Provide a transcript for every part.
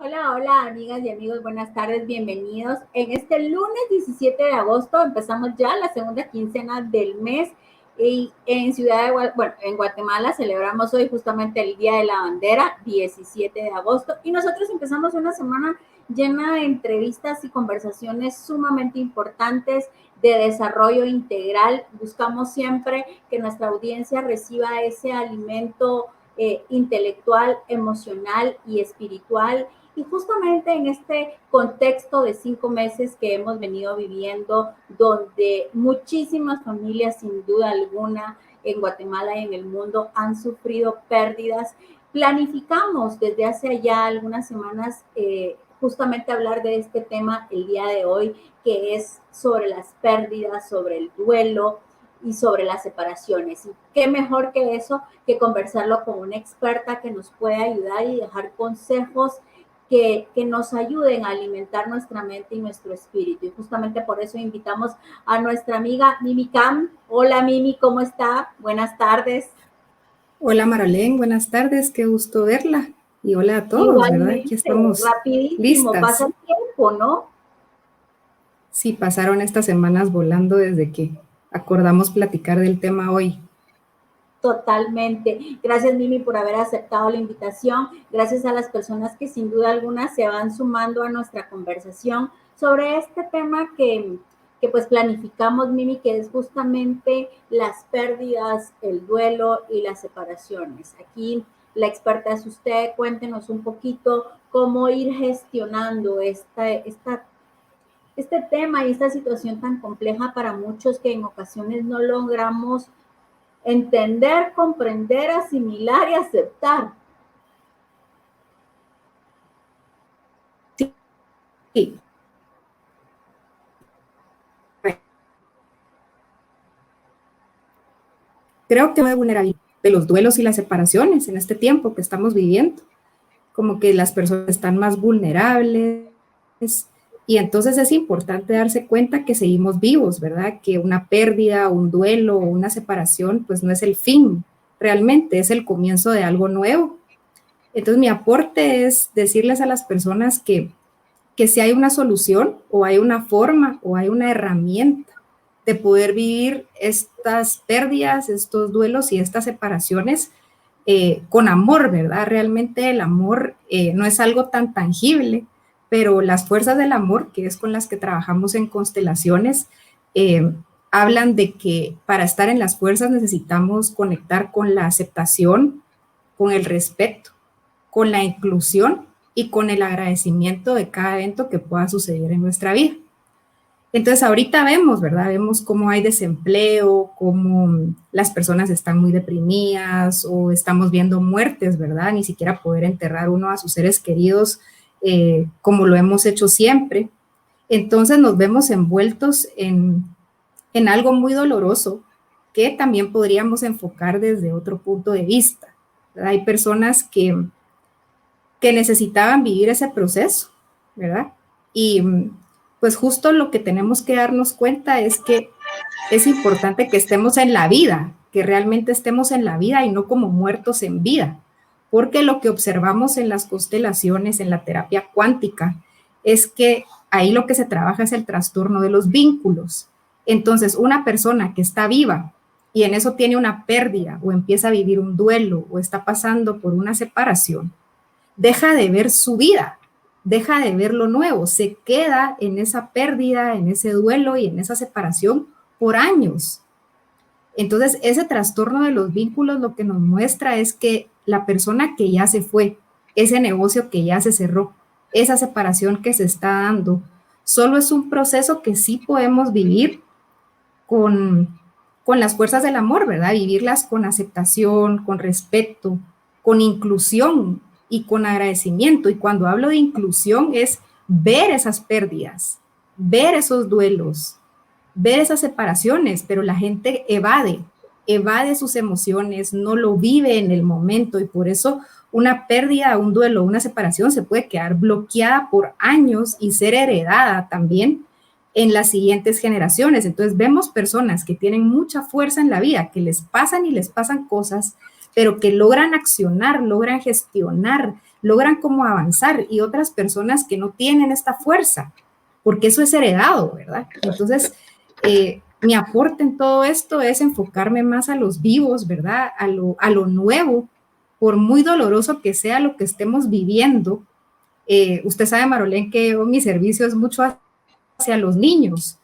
Hola, hola, amigas y amigos, buenas tardes, bienvenidos. En este lunes 17 de agosto empezamos ya la segunda quincena del mes y en en Guatemala celebramos hoy justamente el Día de la Bandera, 17 de agosto, y nosotros empezamos una semana llena de entrevistas y conversaciones sumamente importantes de desarrollo integral. Buscamos siempre que nuestra audiencia reciba ese alimento intelectual, emocional y espiritual. Y justamente en este contexto de 5 meses que hemos venido viviendo, donde muchísimas familias, sin duda alguna, en Guatemala y en el mundo han sufrido pérdidas, planificamos desde hace ya algunas semanas justamente hablar de este tema el día de hoy, que es sobre las pérdidas, sobre el duelo y sobre las separaciones. Y qué mejor que eso, que conversarlo con una experta que nos puede ayudar y dejar consejos que nos ayuden a alimentar nuestra mente y nuestro espíritu. Y justamente por eso invitamos a nuestra amiga Mimi Cam. Hola Mimi, ¿cómo está? Buenas tardes. Hola Marolén, buenas tardes, qué gusto verla. Y hola a todos, ¿verdad? Aquí Igualmente, estamos rapidísimo, pasa listas. el tiempo, ¿no? Sí, pasaron estas semanas volando desde que acordamos platicar del tema hoy. Totalmente. Gracias, Mimi, por haber aceptado la invitación. Gracias a las personas que sin duda alguna se van sumando a nuestra conversación sobre este tema que pues planificamos, Mimi, que es justamente las pérdidas, el duelo y las separaciones. Aquí la experta es usted. Cuéntenos un poquito cómo ir gestionando este tema y esta situación tan compleja para muchos que en ocasiones no logramos entender, comprender, asimilar y aceptar. Sí, creo que de vulnerabilidad de los duelos y las separaciones en este tiempo que estamos viviendo, como que las personas están más vulnerables y entonces es importante darse cuenta que seguimos vivos, ¿verdad? Que una pérdida, un duelo, una separación, pues no es el fin, realmente es el comienzo de algo nuevo. Entonces mi aporte es decirles a las personas que si hay una solución o hay una forma o hay una herramienta de poder vivir estas pérdidas, estos duelos y estas separaciones con amor, ¿verdad? Realmente el amor no es algo tan tangible, pero las fuerzas del amor, que es con las que trabajamos en constelaciones, hablan de que para estar en las fuerzas necesitamos conectar con la aceptación, con el respeto, con la inclusión y con el agradecimiento de cada evento que pueda suceder en nuestra vida. Entonces ahorita vemos, ¿verdad? Vemos cómo hay desempleo, cómo las personas están muy deprimidas o estamos viendo muertes, ¿verdad? Ni siquiera poder enterrar uno a sus seres queridos como lo hemos hecho siempre. Entonces nos vemos envueltos en algo muy doloroso que también podríamos enfocar desde otro punto de vista, ¿verdad? Hay personas que necesitaban vivir ese proceso, ¿verdad? Y pues justo lo que tenemos que darnos cuenta es que es importante que estemos en la vida, que realmente estemos en la vida y no como muertos en vida, porque lo que observamos en las constelaciones, en la terapia cuántica, es que ahí lo que se trabaja es el trastorno de los vínculos. Entonces, una persona que está viva y en eso tiene una pérdida o empieza a vivir un duelo o está pasando por una separación, deja de ver su vida, deja de ver lo nuevo, se queda en esa pérdida, en ese duelo y en esa separación por años. Entonces, ese trastorno de los vínculos lo que nos muestra es que la persona que ya se fue, ese negocio que ya se cerró, esa separación que se está dando, solo es un proceso que sí podemos vivir con las fuerzas del amor, ¿verdad? Vivirlas con aceptación, con respeto, con inclusión y con agradecimiento. Y cuando hablo de inclusión es ver esas pérdidas, ver esos duelos, ver esas separaciones, pero la gente evade sus emociones, no lo vive en el momento y por eso una pérdida, un duelo, una separación se puede quedar bloqueada por años y ser heredada también en las siguientes generaciones. Entonces vemos personas que tienen mucha fuerza en la vida, que les pasan cosas, pero que logran accionar, logran gestionar, logran como avanzar y otras personas que no tienen esta fuerza, porque eso es heredado, ¿verdad? Entonces, mi aporte en todo esto es enfocarme más a los vivos, ¿verdad? A lo nuevo, por muy doloroso que sea lo que estemos viviendo. Usted sabe, Marolén, que mi servicio es mucho hacia los niños.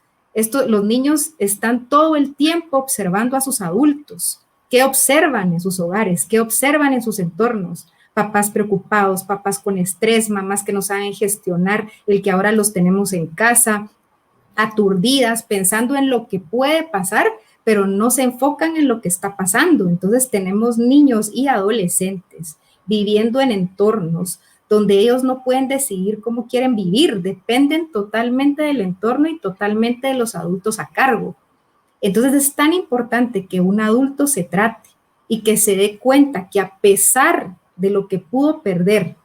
Los niños están todo el tiempo observando a sus adultos. ¿Qué observan en sus hogares? ¿Qué observan en sus entornos? Papás preocupados, papás con estrés, mamás que no saben gestionar el que ahora los tenemos en casa, aturdidas, pensando en lo que puede pasar, pero no se enfocan en lo que está pasando. Entonces tenemos niños y adolescentes viviendo en entornos donde ellos no pueden decidir cómo quieren vivir, dependen totalmente del entorno y totalmente de los adultos a cargo. Entonces es tan importante que un adulto se trate y que se dé cuenta que a pesar de lo que pudo perder,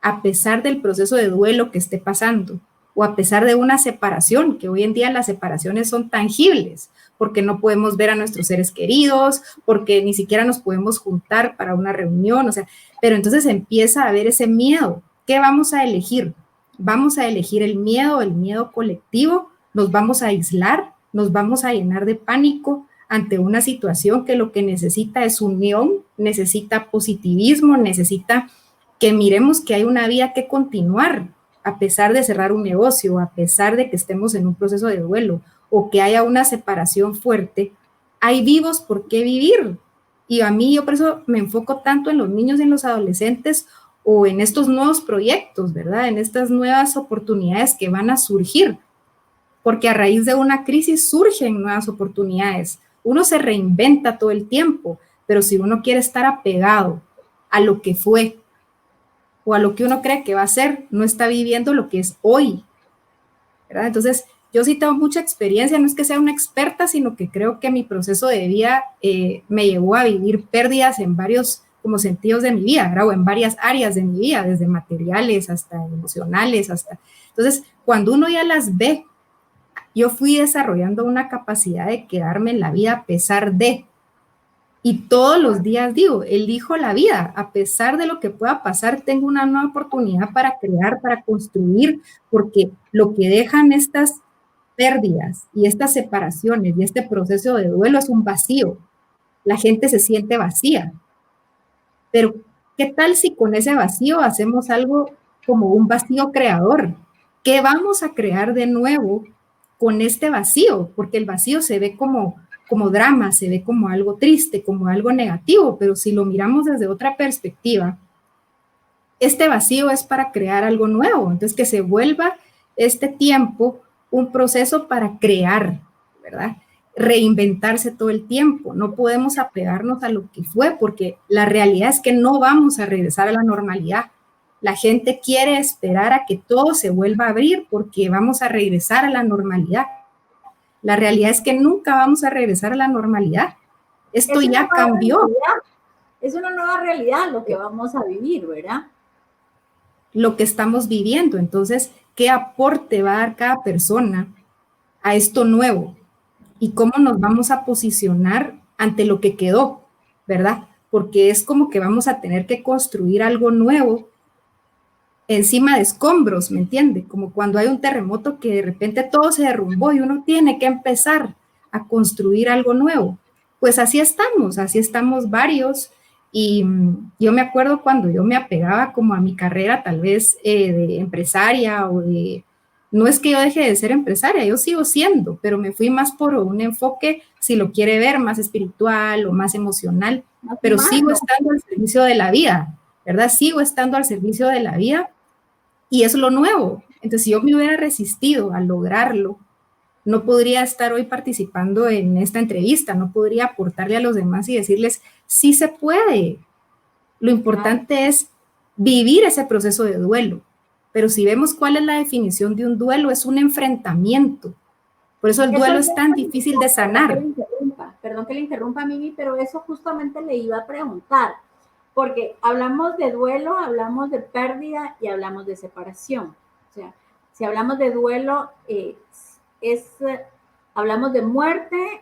a pesar del proceso de duelo que esté pasando, o a pesar de una separación, que hoy en día las separaciones son tangibles, porque no podemos ver a nuestros seres queridos, porque ni siquiera nos podemos juntar para una reunión, o sea, pero entonces empieza a haber ese miedo. ¿Qué vamos a elegir? Vamos a elegir el miedo colectivo, nos vamos a aislar, nos vamos a llenar de pánico ante una situación que lo que necesita es unión, necesita positivismo, necesita que miremos que hay una vida que continuar, a pesar de cerrar un negocio, a pesar de que estemos en un proceso de duelo o que haya una separación fuerte, hay vivos por qué vivir. Y a mí yo por eso me enfoco tanto en los niños y en los adolescentes o en estos nuevos proyectos, ¿verdad? En estas nuevas oportunidades que van a surgir, porque a raíz de una crisis surgen nuevas oportunidades. Uno se reinventa todo el tiempo, pero si uno quiere estar apegado a lo que fue, o a lo que uno cree que va a ser, no está viviendo lo que es hoy, ¿verdad? Entonces, yo sí tengo mucha experiencia, no es que sea una experta, sino que creo que mi proceso de vida me llevó a vivir pérdidas en varios como sentidos de mi vida, ¿verdad? O en varias áreas de mi vida, desde materiales hasta emocionales, hasta... Entonces, cuando uno ya las ve, yo fui desarrollando una capacidad de quedarme en la vida a pesar de, y todos los días digo, elijo la vida, a pesar de lo que pueda pasar, tengo una nueva oportunidad para crear, para construir, porque lo que dejan estas pérdidas y estas separaciones y este proceso de duelo es un vacío. La gente se siente vacía. Pero, ¿qué tal si con ese vacío hacemos algo como un vacío creador? ¿Qué vamos a crear de nuevo con este vacío? Porque el vacío se ve como drama, se ve como algo triste, como algo negativo, pero si lo miramos desde otra perspectiva, este vacío es para crear algo nuevo, entonces que se vuelva este tiempo un proceso para crear, ¿verdad? Reinventarse todo el tiempo, no podemos apegarnos a lo que fue, porque la realidad es que no vamos a regresar a la normalidad. La gente quiere esperar a que todo se vuelva a abrir porque vamos a regresar a la normalidad. La realidad es que nunca vamos a regresar a la normalidad. Esto ya cambió. Es una nueva realidad lo que vamos a vivir, ¿verdad? Lo que estamos viviendo. Entonces, ¿qué aporte va a dar cada persona a esto nuevo? ¿Y cómo nos vamos a posicionar ante lo que quedó, verdad? Porque es como que vamos a tener que construir algo nuevo encima de escombros, ¿me entiende? Como cuando hay un terremoto que de repente todo se derrumbó y uno tiene que empezar a construir algo nuevo. Pues así estamos varios. Y yo me acuerdo cuando yo me apegaba como a mi carrera, tal vez de empresaria o de... No es que yo deje de ser empresaria, yo sigo siendo, pero me fui más por un enfoque, si lo quiere ver, más espiritual o más emocional, pero sigo estando al servicio de la vida, ¿verdad? Sigo estando al servicio de la vida y es lo nuevo. Entonces, si yo me hubiera resistido a lograrlo, no podría estar hoy participando en esta entrevista, no podría aportarle a los demás y decirles, sí se puede. Lo importante es vivir ese proceso de duelo. Pero si vemos cuál es la definición de un duelo, es un enfrentamiento. Por eso el duelo es tan difícil de sanar. Perdón que le interrumpa, Mimi, pero eso justamente le iba a preguntar. Porque hablamos de duelo, hablamos de pérdida y hablamos de separación. O sea, si hablamos de duelo, hablamos de muerte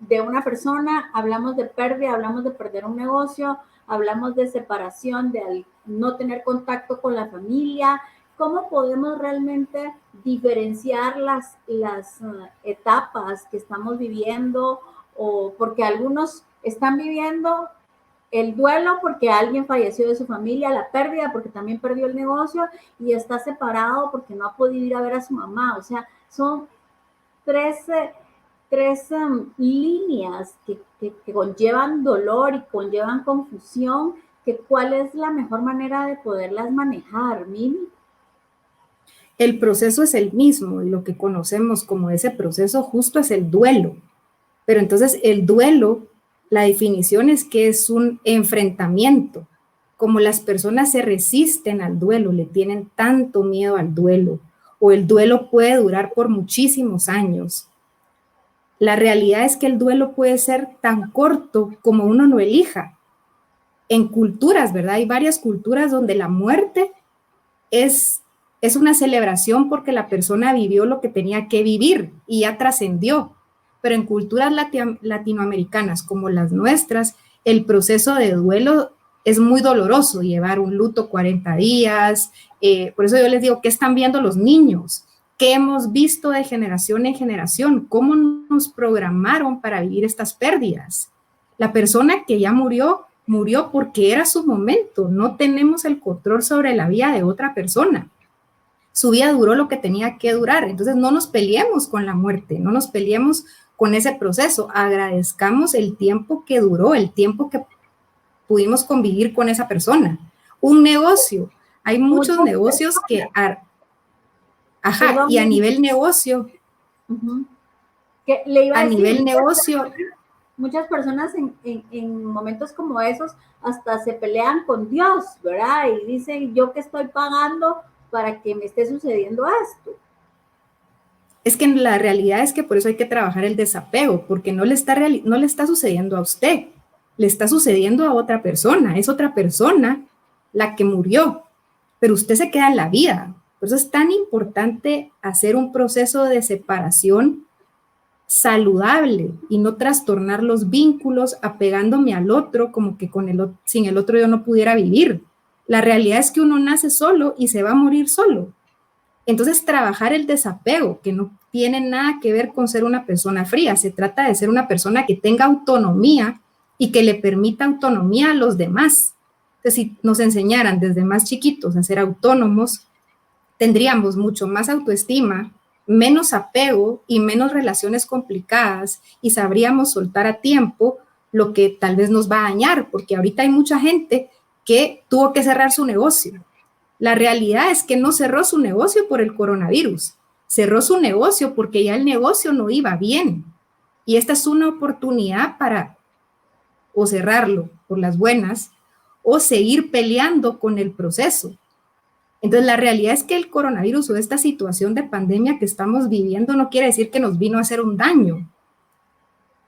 de una persona, hablamos de pérdida, hablamos de perder un negocio, hablamos de separación, de no tener contacto con la familia. ¿Cómo podemos realmente diferenciar las etapas que estamos viviendo? O porque algunos están viviendo el duelo porque alguien falleció de su familia, la pérdida porque también perdió el negocio y está separado porque no ha podido ir a ver a su mamá. O sea, son tres líneas que conllevan dolor y conllevan confusión, que cuál es la mejor manera de poderlas manejar, Mimi. El proceso es el mismo y lo que conocemos como ese proceso justo es el duelo. Pero entonces el duelo, la definición es que es un enfrentamiento. Como las personas se resisten al duelo, le tienen tanto miedo al duelo, o el duelo puede durar por muchísimos años. La realidad es que el duelo puede ser tan corto como uno lo elija. En culturas, ¿verdad? Hay varias culturas donde la muerte es una celebración porque la persona vivió lo que tenía que vivir y ya trascendió. Pero en culturas latinoamericanas como las nuestras, el proceso de duelo es muy doloroso, llevar un luto 40 días. Por eso yo les digo, ¿qué están viendo los niños? ¿Qué hemos visto de generación en generación? ¿Cómo nos programaron para vivir estas pérdidas? La persona que ya murió, murió porque era su momento. No tenemos el control sobre la vida de otra persona. Su vida duró lo que tenía que durar. Entonces no nos peleemos con la muerte, no nos peleemos con ese proceso. Agradezcamos el tiempo que duró, el tiempo que pudimos convivir con esa persona. Un negocio. Hay muchos negocios que... Ajá, y a nivel negocio... Que le iba a nivel negocio... Muchas personas en momentos como esos hasta se pelean con Dios, ¿verdad? Y dicen, ¿yo qué estoy pagando para que me esté sucediendo esto? Es que la realidad es que por eso hay que trabajar el desapego, porque no le está sucediendo a usted, le está sucediendo a otra persona, es otra persona la que murió, pero usted se queda en la vida. Por eso es tan importante hacer un proceso de separación saludable y no trastornar los vínculos apegándome al otro como que sin el otro yo no pudiera vivir. La realidad es que uno nace solo y se va a morir solo. Entonces, trabajar el desapego, que no tiene nada que ver con ser una persona fría, se trata de ser una persona que tenga autonomía y que le permita autonomía a los demás. Entonces, si nos enseñaran desde más chiquitos a ser autónomos, tendríamos mucho más autoestima, menos apego y menos relaciones complicadas y sabríamos soltar a tiempo lo que tal vez nos va a dañar, porque ahorita hay mucha gente que tuvo que cerrar su negocio. La realidad es que no cerró su negocio por el coronavirus, cerró su negocio porque ya el negocio no iba bien. Y esta es una oportunidad para o cerrarlo por las buenas o seguir peleando con el proceso. Entonces, la realidad es que el coronavirus o esta situación de pandemia que estamos viviendo no quiere decir que nos vino a hacer un daño.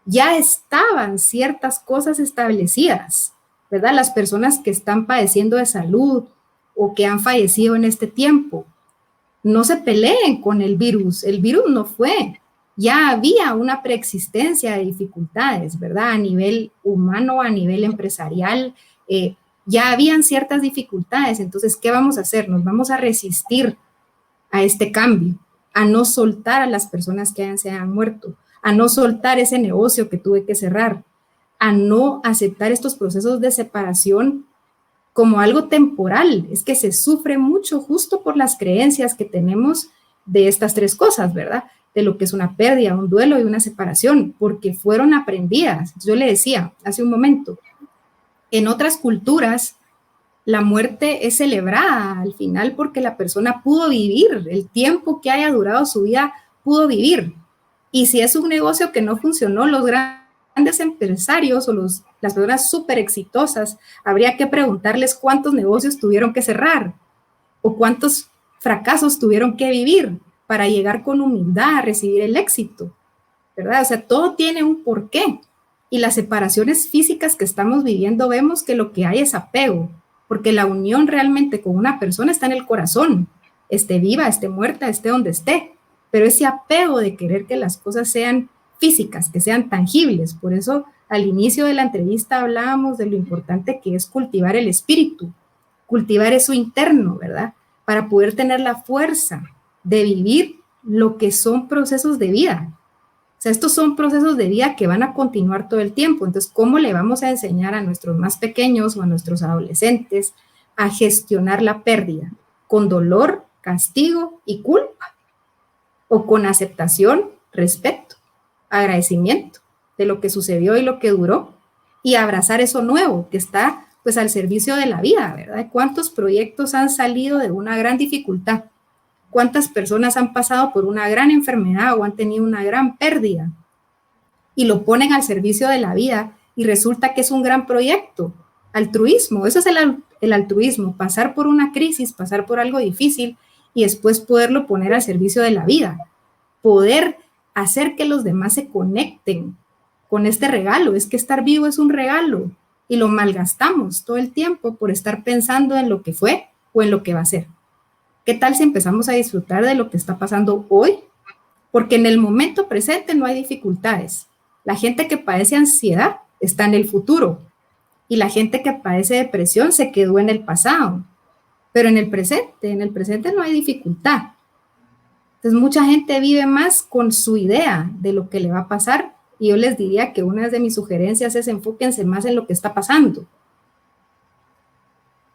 Ya estaban ciertas cosas establecidas, ¿verdad? Las personas que están padeciendo de salud o que han fallecido en este tiempo, no se peleen con el virus no fue. Ya había una preexistencia de dificultades, ¿verdad? A nivel humano, a nivel empresarial, ya habían ciertas dificultades. Entonces, ¿qué vamos a hacer? Nos vamos a resistir a este cambio, a no soltar a las personas que se han muerto, a no soltar ese negocio que tuve que cerrar, a no aceptar estos procesos de separación como algo temporal. Es que se sufre mucho justo por las creencias que tenemos de estas tres cosas, ¿verdad? De lo que es una pérdida, un duelo y una separación, porque fueron aprendidas. Yo le decía hace un momento, en otras culturas, la muerte es celebrada al final porque la persona pudo vivir, el tiempo que haya durado su vida, pudo vivir. Y si es un negocio que no funcionó, los grandes empresarios o las personas súper exitosas, habría que preguntarles cuántos negocios tuvieron que cerrar o cuántos fracasos tuvieron que vivir para llegar con humildad a recibir el éxito, ¿verdad? O sea, todo tiene un porqué. Y las separaciones físicas que estamos viviendo, vemos que lo que hay es apego, porque la unión realmente con una persona está en el corazón, esté viva, esté muerta, esté donde esté, pero ese apego de querer que las cosas sean físicas, que sean tangibles. Por eso al inicio de la entrevista hablábamos de lo importante que es cultivar el espíritu, cultivar eso interno, ¿verdad? Para poder tener la fuerza de vivir lo que son procesos de vida. O sea, estos son procesos de vida que van a continuar todo el tiempo. Entonces, ¿cómo le vamos a enseñar a nuestros más pequeños o a nuestros adolescentes a gestionar la pérdida? ¿Con dolor, castigo y culpa? ¿O con aceptación, respeto, agradecimiento de lo que sucedió y lo que duró? Y abrazar eso nuevo que está pues al servicio de la vida, ¿verdad? ¿Cuántos proyectos han salido de una gran dificultad? ¿Cuántas personas han pasado por una gran enfermedad o han tenido una gran pérdida? Y lo ponen al servicio de la vida y resulta que es un gran proyecto. Altruismo, eso es el altruismo, pasar por una crisis, pasar por algo difícil y después poderlo poner al servicio de la vida. Poder hacer que los demás se conecten con este regalo. Es que estar vivo es un regalo y lo malgastamos todo el tiempo por estar pensando en lo que fue o en lo que va a ser. ¿Qué tal si empezamos a disfrutar de lo que está pasando hoy? Porque en el momento presente no hay dificultades. La gente que padece ansiedad está en el futuro y la gente que padece depresión se quedó en el pasado. Pero en el presente no hay dificultad. Entonces mucha gente vive más con su idea de lo que le va a pasar y yo les diría que una de mis sugerencias es enfóquense más en lo que está pasando.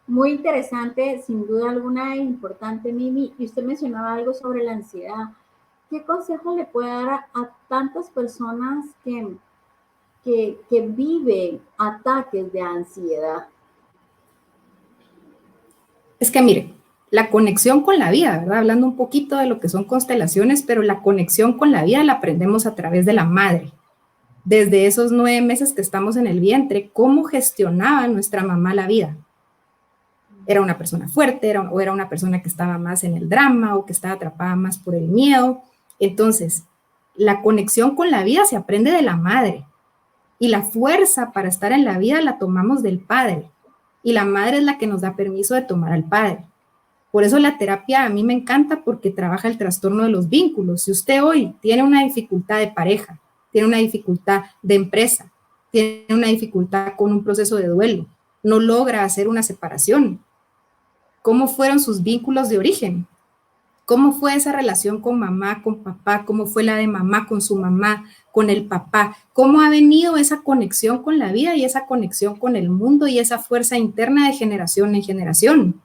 Muy interesante, sin duda alguna, importante, Mimi. Y usted mencionaba algo sobre la ansiedad. ¿Qué consejo le puede dar a tantas personas que viven ataques de ansiedad? Es que mire, la conexión con la vida, ¿verdad? Hablando un poquito de lo que son constelaciones, pero la conexión con la vida la aprendemos a través de la madre. Desde esos 9 meses que estamos en el vientre, ¿cómo gestionaba nuestra mamá la vida? Era una persona fuerte, o era una persona que estaba más en el drama o que estaba atrapada más por el miedo. Entonces, la conexión con la vida se aprende de la madre y la fuerza para estar en la vida la tomamos del padre y la madre es la que nos da permiso de tomar al padre. Por eso la terapia a mí me encanta porque trabaja el trastorno de los vínculos. Si usted hoy tiene una dificultad de pareja, tiene una dificultad de empresa, tiene una dificultad con un proceso de duelo, no logra hacer una separación, ¿cómo fueron sus vínculos de origen? ¿Cómo fue esa relación con mamá, con papá? ¿Cómo fue la de mamá con su mamá, con el papá? ¿Cómo ha venido esa conexión con la vida y esa conexión con el mundo y esa fuerza interna de generación en generación?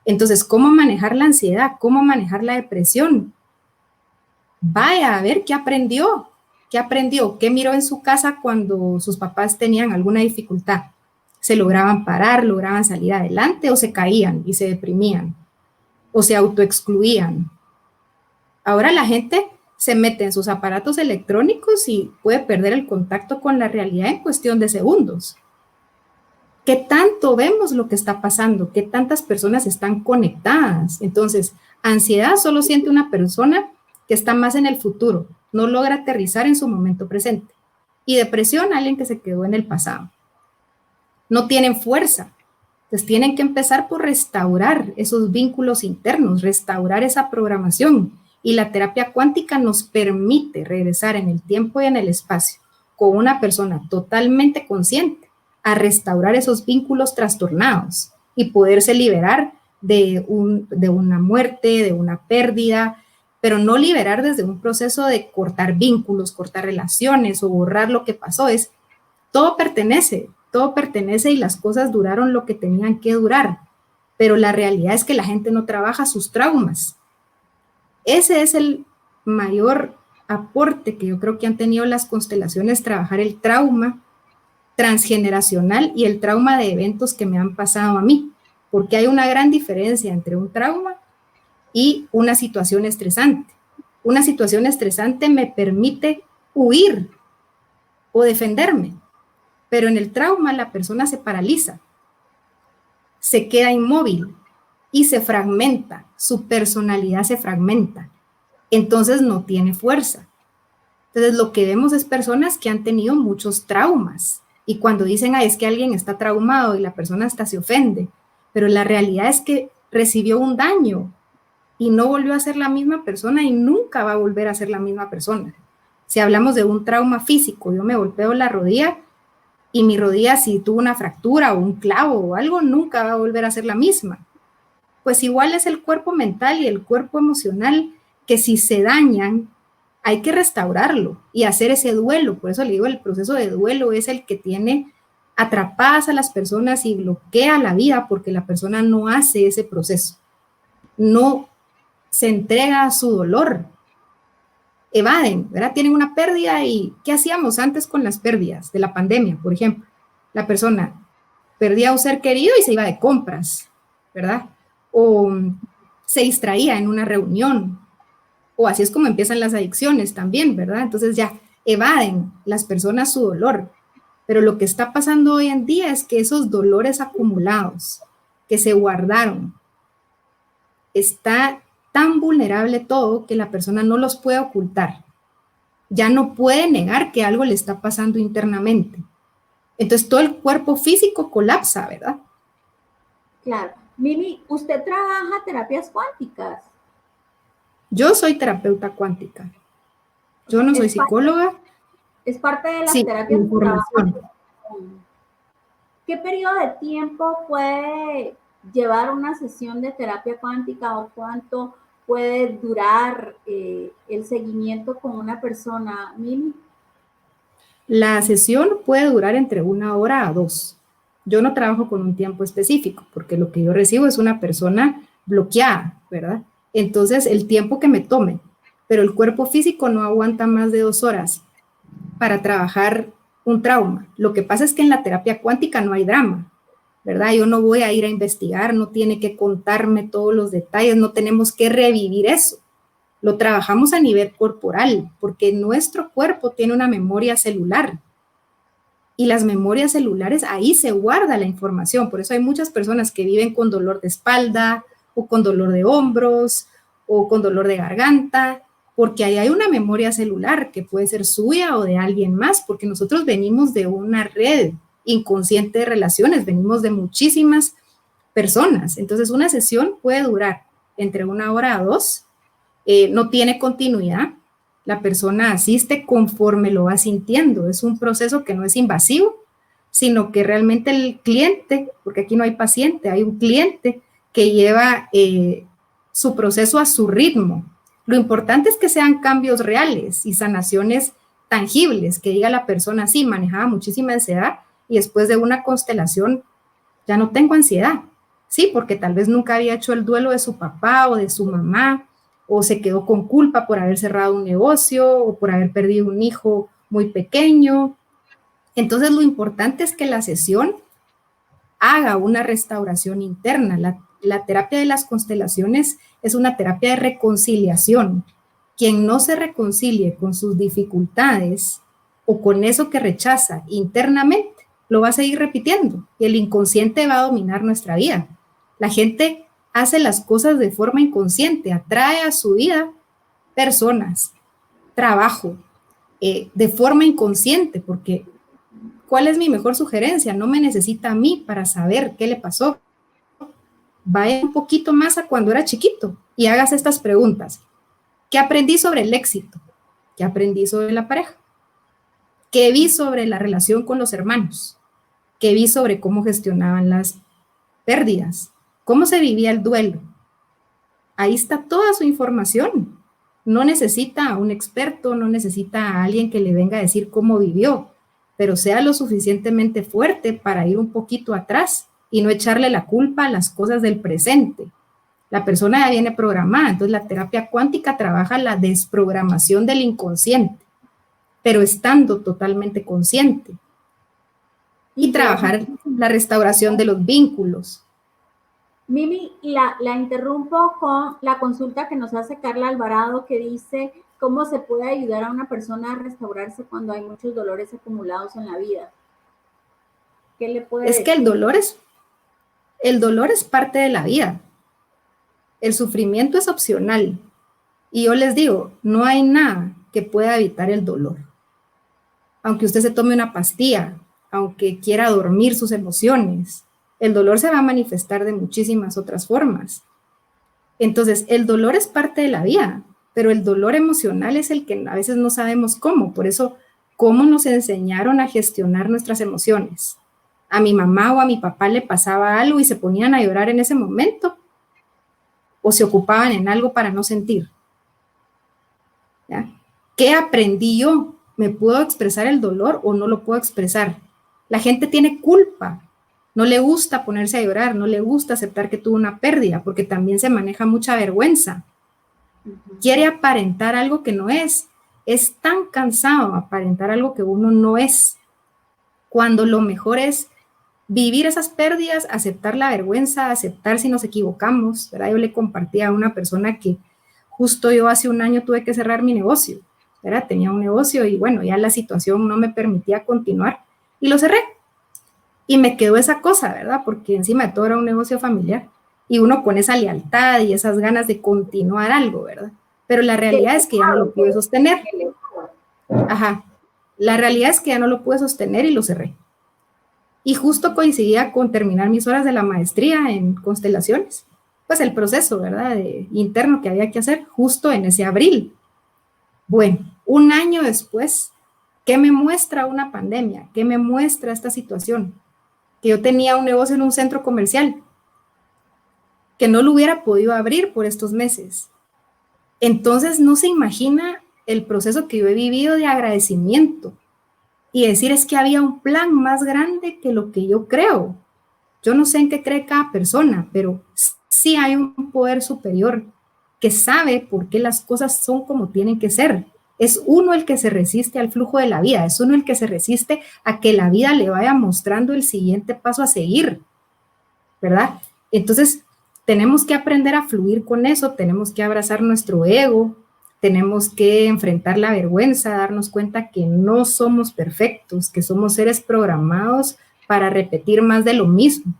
Entonces, ¿cómo manejar la ansiedad? ¿Cómo manejar la depresión? Vaya a ver qué aprendió. ¿Qué aprendió? ¿Qué miró en su casa cuando sus papás tenían alguna dificultad? ¿Se lograban parar, lograban salir adelante o se caían y se deprimían? ¿O se autoexcluían? Ahora la gente se mete en sus aparatos electrónicos y puede perder el contacto con la realidad en cuestión de segundos. ¿Qué tanto vemos lo que está pasando? ¿Qué tantas personas están conectadas? Entonces, ansiedad solo siente una persona que está más en el futuro, no logra aterrizar en su momento presente. Y depresión, alguien que se quedó en el pasado. No tienen fuerza. Entonces tienen que empezar por restaurar esos vínculos internos, restaurar esa programación. Y la terapia cuántica nos permite regresar en el tiempo y en el espacio con una persona totalmente consciente a restaurar esos vínculos trastornados y poderse liberar de una muerte, de una pérdida, pero no liberar desde un proceso de cortar vínculos, cortar relaciones o borrar lo que pasó. Es todo pertenece y las cosas duraron lo que tenían que durar, pero la realidad es que la gente no trabaja sus traumas. Ese es el mayor aporte que yo creo que han tenido las constelaciones, trabajar el trauma transgeneracional y el trauma de eventos que me han pasado a mí, porque hay una gran diferencia entre un trauma y una situación estresante. Una situación estresante me permite huir o defenderme, pero en el trauma la persona se paraliza, se queda inmóvil y se fragmenta, su personalidad se fragmenta, entonces no tiene fuerza. Entonces lo que vemos es personas que han tenido muchos traumas y cuando dicen, es que alguien está traumado y la persona hasta se ofende, pero la realidad es que recibió un daño y no volvió a ser la misma persona y nunca va a volver a ser la misma persona. Si hablamos de un trauma físico, yo me golpeo la rodilla y mi rodilla, si tuvo una fractura o un clavo o algo, nunca va a volver a ser la misma. Pues igual es el cuerpo mental y el cuerpo emocional, que si se dañan, hay que restaurarlo y hacer ese duelo. Por eso le digo, el proceso de duelo es el que tiene atrapadas a las personas y bloquea la vida, porque la persona no hace ese proceso, no se entrega a su dolor, evaden, ¿verdad? Tienen una pérdida y ¿qué hacíamos antes con las pérdidas de la pandemia, por ejemplo? La persona perdía a un ser querido y se iba de compras, ¿verdad? O se distraía en una reunión, o así es como empiezan las adicciones también, ¿verdad? Entonces ya evaden las personas su dolor, pero lo que está pasando hoy en día es que esos dolores acumulados que se guardaron, está tan vulnerable todo que la persona no los puede ocultar. Ya no puede negar que algo le está pasando internamente. Entonces todo el cuerpo físico colapsa, ¿verdad? Claro. Mimi, ¿usted trabaja terapias cuánticas? Yo soy terapeuta cuántica. Yo no soy psicóloga. Es parte de las sí, terapias que trabajan. ¿Qué periodo de tiempo puede llevar una sesión de terapia cuántica o cuánto puede durar el seguimiento con una persona, Mimi? La sesión puede durar entre 1 hora a 2. Yo no trabajo con un tiempo específico, porque lo que yo recibo es una persona bloqueada, ¿verdad? Entonces, el tiempo que me tome, pero el cuerpo físico no aguanta más de 2 horas para trabajar un trauma. Lo que pasa es que en la terapia cuántica no hay drama, ¿verdad? Yo no voy a ir a investigar, no tiene que contarme todos los detalles, no tenemos que revivir eso. Lo trabajamos a nivel corporal, porque nuestro cuerpo tiene una memoria celular. Y las memorias celulares, ahí se guarda la información. Por eso hay muchas personas que viven con dolor de espalda, o con dolor de hombros, o con dolor de garganta, porque ahí hay una memoria celular que puede ser suya o de alguien más, porque nosotros venimos de una red inconsciente de relaciones, venimos de muchísimas personas. Entonces, una sesión puede durar entre 1 hora a 2. No tiene continuidad, la persona asiste conforme lo va sintiendo, es un proceso que no es invasivo, sino que realmente el cliente, porque aquí no hay paciente, hay un cliente que lleva su proceso a su ritmo. Lo importante es que sean cambios reales y sanaciones tangibles, que diga la persona, sí, manejaba muchísima ansiedad y después de una constelación ya no tengo ansiedad, sí, porque tal vez nunca había hecho el duelo de su papá o de su mamá, o se quedó con culpa por haber cerrado un negocio o por haber perdido un hijo muy pequeño. Entonces lo importante es que la sesión haga una restauración interna. La terapia de las constelaciones es una terapia de reconciliación. Quien no se reconcilie con sus dificultades o con eso que rechaza internamente, lo va a seguir repitiendo y el inconsciente va a dominar nuestra vida. La gente hace las cosas de forma inconsciente, atrae a su vida personas, trabajo, de forma inconsciente, porque ¿cuál es mi mejor sugerencia? No me necesita a mí para saber qué le pasó. Vaya un poquito más a cuando era chiquito y hagas estas preguntas. ¿Qué aprendí sobre el éxito? ¿Qué aprendí sobre la pareja? ¿Qué vi sobre la relación con los hermanos? ¿Qué vi sobre cómo gestionaban las pérdidas? ¿Cómo se vivía el duelo? Ahí está toda su información. No necesita a un experto, no necesita a alguien que le venga a decir cómo vivió, pero sea lo suficientemente fuerte para ir un poquito atrás y no echarle la culpa a las cosas del presente. La persona ya viene programada, entonces la terapia cuántica trabaja la desprogramación del inconsciente, pero estando totalmente consciente. Y trabajar la restauración de los vínculos. Mimi, la interrumpo con la consulta que nos hace Carla Alvarado, que dice cómo se puede ayudar a una persona a restaurarse cuando hay muchos dolores acumulados en la vida. ¿Qué le puede decir? Es que el dolor es parte de la vida. El sufrimiento es opcional. Y yo les digo, no hay nada que pueda evitar el dolor. Aunque usted se tome una pastilla, aunque quiera dormir sus emociones, el dolor se va a manifestar de muchísimas otras formas. Entonces, el dolor es parte de la vida. pero el dolor emocional es el que a veces no sabemos cómo. Por eso, ¿cómo nos enseñaron a gestionar nuestras emociones? A mi mamá o a mi papá le pasaba algo y se ponían a llorar en ese momento, o se ocupaban en algo para no sentir. ¿Ya? ¿Qué aprendí yo? ¿Me puedo expresar el dolor o no lo puedo expresar? La gente tiene culpa, no le gusta ponerse a llorar, no le gusta aceptar que tuvo una pérdida, porque también se maneja mucha vergüenza. Quiere aparentar algo que no es. Es tan cansado aparentar algo que uno no es, cuando lo mejor es vivir esas pérdidas, aceptar la vergüenza, aceptar si nos equivocamos, ¿verdad? Yo le compartí a una persona que justo yo hace un año tuve que cerrar mi negocio, ¿verdad? Tenía un negocio y bueno, ya la situación no me permitía continuar y lo cerré. Y me quedó esa cosa, ¿verdad? Porque encima de todo era un negocio familiar y uno con esa lealtad y esas ganas de continuar algo, ¿verdad? Pero la realidad es que ya no lo pude sostener. Ajá. La realidad es que ya no lo pude sostener y lo cerré. Y justo coincidía con terminar mis horas de la maestría en constelaciones. Pues el proceso, ¿verdad? Interno que había que hacer justo en ese abril. Bueno, un año después, ¿qué me muestra una pandemia? ¿Qué me muestra esta situación? Que yo tenía un negocio en un centro comercial, que no lo hubiera podido abrir por estos meses. Entonces no se imagina el proceso que yo he vivido de agradecimiento y decir es que había un plan más grande que lo que yo creo. Yo no sé en qué cree cada persona, pero sí hay un poder superior que sabe por qué las cosas son como tienen que ser. Es uno el que se resiste al flujo de la vida, es uno el que se resiste a que la vida le vaya mostrando el siguiente paso a seguir, ¿verdad? Entonces, tenemos que aprender a fluir con eso, tenemos que abrazar nuestro ego, tenemos que enfrentar la vergüenza, darnos cuenta que no somos perfectos, que somos seres programados para repetir más de lo mismo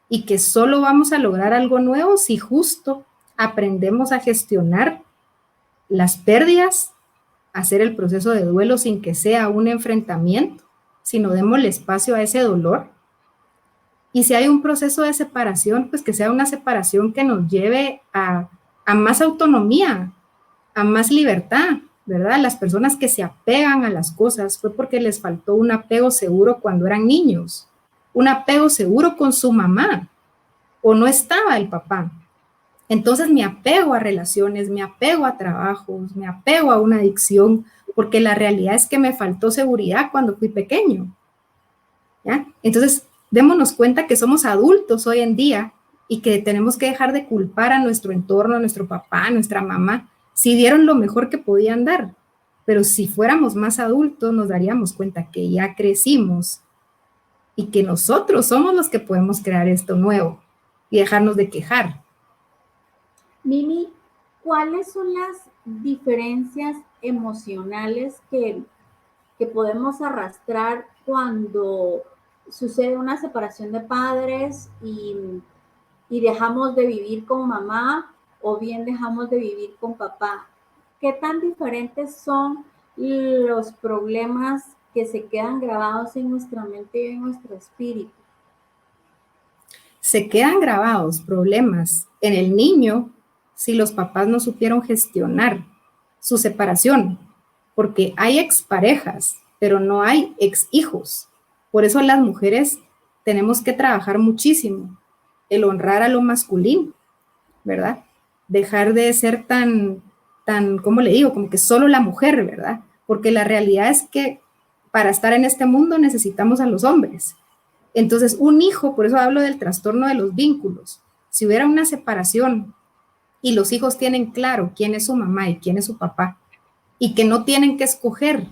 y que solo vamos a lograr algo nuevo si justo aprendemos a gestionar las pérdidas, hacer el proceso de duelo sin que sea un enfrentamiento, sino démosle espacio a ese dolor. Y si hay un proceso de separación, pues que sea una separación que nos lleve a más autonomía, a más libertad, ¿verdad? Las personas que se apegan a las cosas fue porque les faltó un apego seguro cuando eran niños, un apego seguro con su mamá, o no estaba el papá. Entonces me apego a relaciones, me apego a trabajos, me apego a una adicción, porque la realidad es que me faltó seguridad cuando fui pequeño, ¿ya? Entonces, démonos cuenta que somos adultos hoy en día y que tenemos que dejar de culpar a nuestro entorno, a nuestro papá, a nuestra mamá, si dieron lo mejor que podían dar. Pero si fuéramos más adultos, nos daríamos cuenta que ya crecimos y que nosotros somos los que podemos crear esto nuevo y dejarnos de quejar. Mimi, ¿cuáles son las diferencias emocionales que podemos arrastrar cuando sucede una separación de padres y dejamos de vivir con mamá o bien dejamos de vivir con papá? ¿Qué tan diferentes son los problemas que se quedan grabados en nuestra mente y en nuestro espíritu? Se quedan grabados problemas en el niño si los papás no supieron gestionar su separación, porque hay exparejas, pero no hay ex-hijos. Por eso las mujeres tenemos que trabajar muchísimo el honrar a lo masculino, ¿verdad? Dejar de ser tan, ¿cómo le digo? Como que solo la mujer, ¿verdad? Porque la realidad es que para estar en este mundo necesitamos a los hombres. Entonces, un hijo, por eso hablo del trastorno de los vínculos. Si hubiera una separación y los hijos tienen claro quién es su mamá y quién es su papá, y que no tienen que escoger,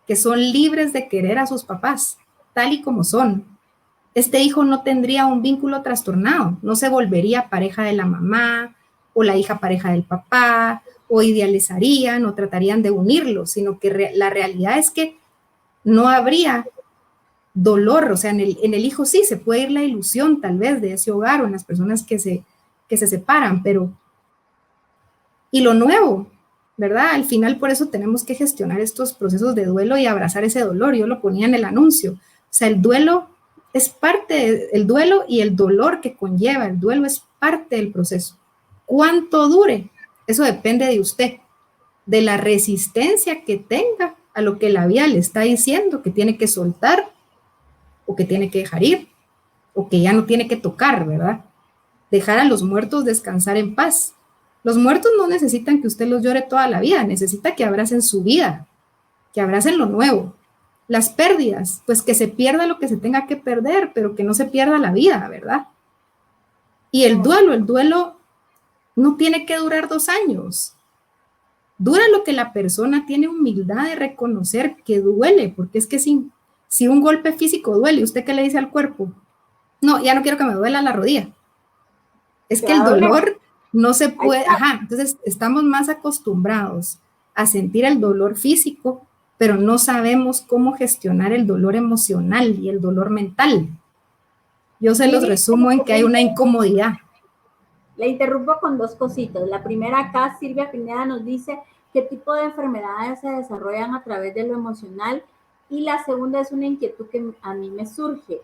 que son libres de querer a sus papás, tal y como son, este hijo no tendría un vínculo trastornado, no se volvería pareja de la mamá o la hija pareja del papá, o idealizarían o tratarían de unirlos, sino que la realidad es que no habría dolor, o sea, en el hijo sí se puede ir la ilusión tal vez de ese hogar o en las personas que se separan, pero y lo nuevo, ¿verdad? Al final por eso tenemos que gestionar estos procesos de duelo y abrazar ese dolor. Yo lo ponía en el anuncio, o sea, el duelo es parte del duelo y el dolor que conlleva, el duelo es parte del proceso. ¿Cuánto dure? Eso depende de usted. de la resistencia que tenga a lo que la vida le está diciendo que tiene que soltar o que tiene que dejar ir o que ya no tiene que tocar, ¿verdad? Dejar a los muertos descansar en paz. Los muertos no necesitan que usted los llore toda la vida, necesita que abracen su vida, que abracen lo nuevo. Las pérdidas, pues que se pierda lo que se tenga que perder, pero que no se pierda la vida, ¿verdad? Y el duelo no tiene que durar 2 años. Dura lo que la persona tiene humildad de reconocer que duele, porque es que si un golpe físico duele, ¿usted qué le dice al cuerpo? No, ya no quiero que me duela la rodilla. Es que el dolor no se puede, entonces estamos más acostumbrados a sentir el dolor físico, pero no sabemos cómo gestionar el dolor emocional y el dolor mental. Yo se los resumo en que hay una incomodidad. Le interrumpo con 2 cositas. La primera, acá Silvia Pineda nos dice qué tipo de enfermedades se desarrollan a través de lo emocional, y la segunda es una inquietud que a mí me surge.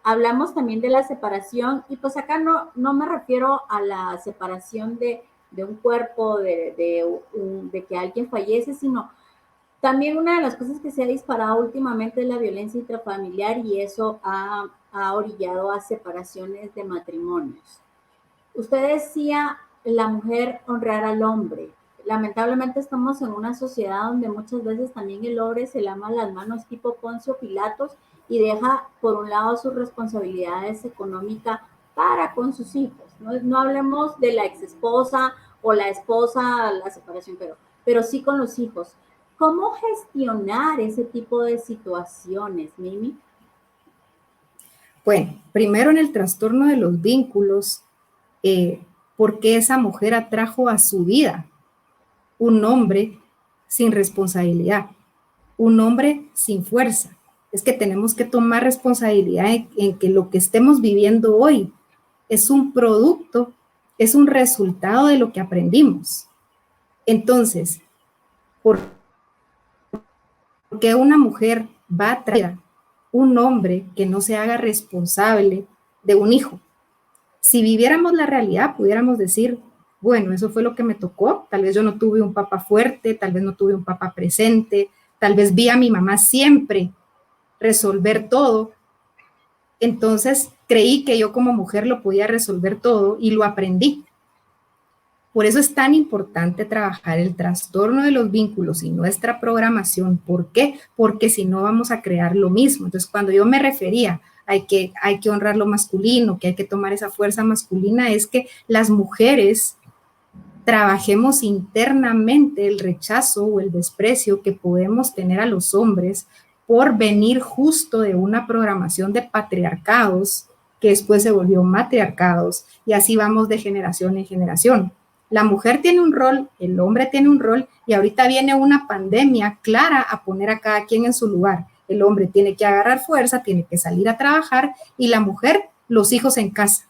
Hablamos también de la separación, y pues acá no me refiero a la separación de un cuerpo, de que alguien fallece, sino también una de las cosas que se ha disparado últimamente es la violencia intrafamiliar, y eso ha orillado a separaciones de matrimonios. Usted decía, la mujer honrar al hombre. Lamentablemente estamos en una sociedad donde muchas veces también el hombre se lama las manos tipo Poncio Pilatos y deja por un lado sus responsabilidades económicas para con sus hijos. No hablemos de la exesposa o la esposa, la separación, pero sí con los hijos. ¿Cómo gestionar ese tipo de situaciones, Mimi? Bueno, primero en el trastorno de los vínculos, ¿por qué esa mujer atrajo a su vida un hombre sin responsabilidad, un hombre sin fuerza? Es que tenemos que tomar responsabilidad en que lo que estemos viviendo hoy es un producto, es un resultado de lo que aprendimos. Entonces, ¿por qué una mujer va a traer un hombre que no se haga responsable de un hijo? Si viviéramos la realidad, pudiéramos decir, bueno, eso fue lo que me tocó, tal vez yo no tuve un papá fuerte, tal vez no tuve un papá presente, tal vez vi a mi mamá siempre resolver todo, entonces creí que yo como mujer lo podía resolver todo y lo aprendí. Por eso es tan importante trabajar el trastorno de los vínculos y nuestra programación. ¿Por qué? Porque si no vamos a crear lo mismo. Entonces, cuando yo me refería hay que honrar lo masculino, que hay que tomar esa fuerza masculina, es que las mujeres trabajemos internamente el rechazo o el desprecio que podemos tener a los hombres por venir justo de una programación de patriarcados que después se volvió matriarcados, y así vamos de generación en generación. La mujer tiene un rol, el hombre tiene un rol, y ahorita viene una pandemia clara a poner a cada quien en su lugar. El hombre tiene que agarrar fuerza, tiene que salir a trabajar, y la mujer, los hijos en casa.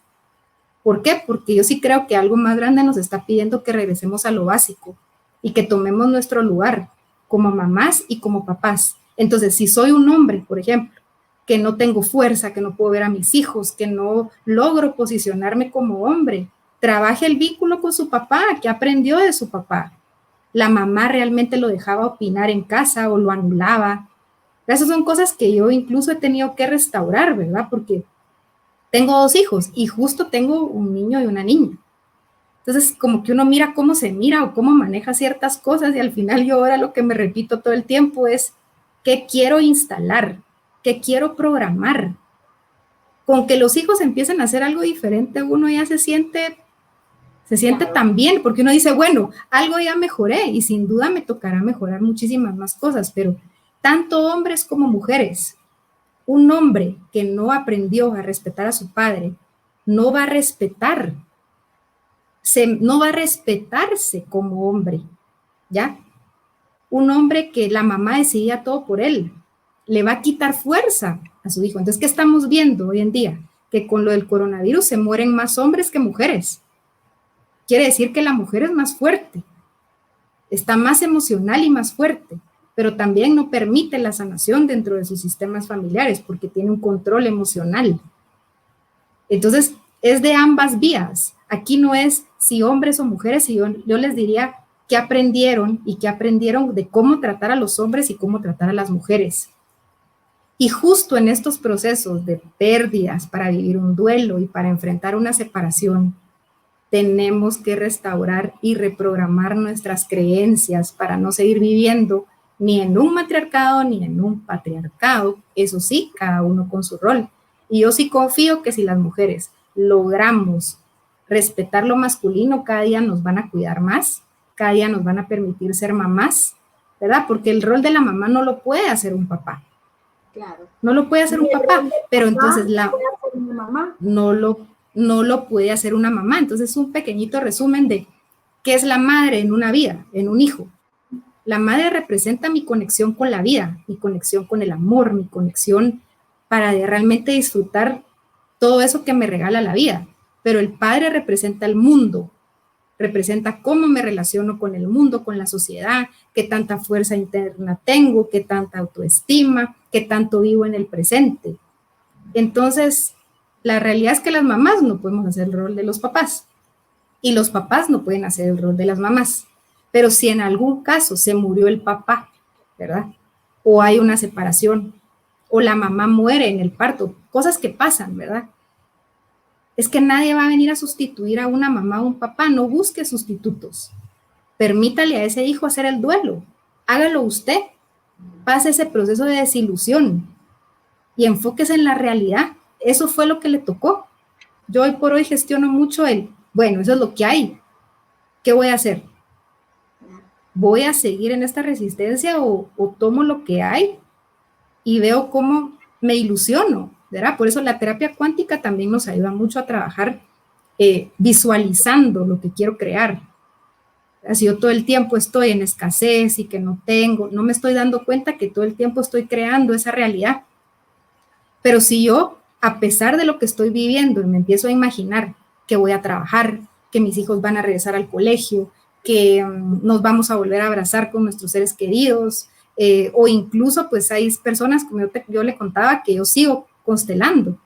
¿Por qué? Porque yo sí creo que algo más grande nos está pidiendo que regresemos a lo básico y que tomemos nuestro lugar como mamás y como papás. Entonces, si soy un hombre, por ejemplo, que no tengo fuerza, que no puedo ver a mis hijos, que no logro posicionarme como hombre, trabaje el vínculo con su papá, que aprendió de su papá. La mamá realmente lo dejaba opinar en casa o lo anulaba. Esas son cosas que yo incluso he tenido que restaurar, ¿verdad? Porque tengo 2 hijos y justo tengo un niño y una niña. Entonces, como que uno mira cómo se mira o cómo maneja ciertas cosas, y al final yo ahora lo que me repito todo el tiempo es ¿qué quiero instalar? ¿Qué quiero programar? Con que los hijos empiecen a hacer algo diferente, uno ya se siente tan bien, porque uno dice, bueno, algo ya mejoré, y sin duda me tocará mejorar muchísimas más cosas, pero tanto hombres como mujeres, un hombre que no aprendió a respetar a su padre, no va a respetarse como hombre, ¿ya? Un hombre que la mamá decidía todo por él, le va a quitar fuerza a su hijo. Entonces, ¿qué estamos viendo hoy en día? Que con lo del coronavirus se mueren más hombres que mujeres. Quiere decir que la mujer es más fuerte, está más emocional y más fuerte, pero también no permite la sanación dentro de sus sistemas familiares porque tiene un control emocional. Entonces, es de ambas vías. Aquí no es si hombres o mujeres, y yo les diría qué aprendieron y qué aprendieron de cómo tratar a los hombres y cómo tratar a las mujeres. Y justo en estos procesos de pérdidas para vivir un duelo y para enfrentar una separación, tenemos que restaurar y reprogramar nuestras creencias para no seguir viviendo ni en un matriarcado ni en un patriarcado. Eso sí, cada uno con su rol. Y yo sí confío que si las mujeres logramos respetar lo masculino, cada día nos van a cuidar más, cada día nos van a permitir ser mamás, ¿verdad? Porque el rol de la mamá no lo puede hacer un papá. Claro. No lo puede hacer un papá, pero entonces mamá no lo puede hacer una mamá. Entonces, un pequeñito resumen de qué es la madre en una vida, en un hijo. La madre representa mi conexión con la vida, mi conexión con el amor, mi conexión para realmente disfrutar todo eso que me regala la vida. Pero el padre representa el mundo, representa cómo me relaciono con el mundo, con la sociedad, qué tanta fuerza interna tengo, qué tanta autoestima, qué tanto vivo en el presente. Entonces, la realidad es que las mamás no podemos hacer el rol de los papás y los papás no pueden hacer el rol de las mamás. Pero si en algún caso se murió el papá, ¿verdad? O hay una separación, o la mamá muere en el parto, cosas que pasan, ¿verdad? Es que nadie va a venir a sustituir a una mamá o un papá, no busque sustitutos. Permítale a ese hijo hacer el duelo, hágalo usted, pase ese proceso de desilusión y enfóquese en la realidad. Eso fue lo que le tocó. Yo hoy por hoy gestiono mucho bueno, eso es lo que hay. ¿Qué voy a hacer? ¿Voy a seguir en esta resistencia o tomo lo que hay y veo cómo me ilusiono, ¿verdad? Por eso la terapia cuántica también nos ayuda mucho a trabajar visualizando lo que quiero crear. Si yo todo el tiempo estoy en escasez y que no tengo, no me estoy dando cuenta que todo el tiempo estoy creando esa realidad. Pero si yo, a pesar de lo que estoy viviendo, me empiezo a imaginar que voy a trabajar, que mis hijos van a regresar al colegio, que nos vamos a volver a abrazar con nuestros seres queridos, o incluso pues hay personas, como yo le contaba, que yo sigo constelando.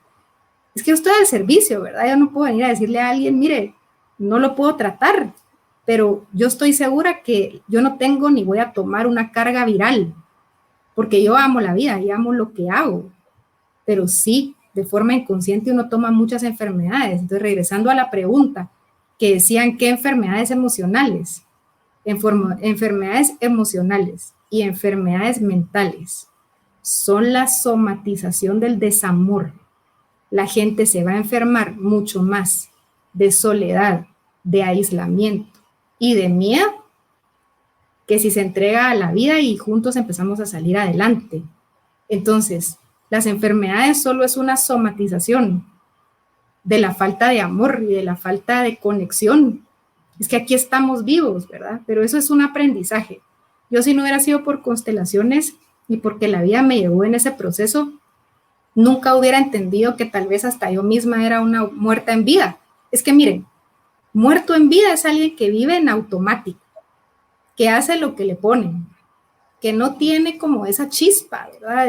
Es que yo estoy al servicio, ¿verdad? Yo no puedo venir a decirle a alguien, mire, no lo puedo tratar, pero yo estoy segura que yo no tengo ni voy a tomar una carga viral, porque yo amo la vida y amo lo que hago, pero sí, de forma inconsciente uno toma muchas enfermedades. Entonces, regresando a la pregunta, que decían, ¿qué enfermedades emocionales? Enfermedades emocionales y enfermedades mentales son la somatización del desamor. La gente se va a enfermar mucho más de soledad, de aislamiento y de miedo que si se entrega a la vida y juntos empezamos a salir adelante. Entonces, las enfermedades solo es una somatización de la falta de amor y de la falta de conexión. Es que aquí estamos vivos, ¿verdad? Pero eso es un aprendizaje. Yo si no hubiera sido por constelaciones y porque la vida me llevó en ese proceso, nunca hubiera entendido que tal vez hasta yo misma era una muerta en vida. Es que miren, muerto en vida es alguien que vive en automático, que hace lo que le ponen, que no tiene como esa chispa, ¿verdad?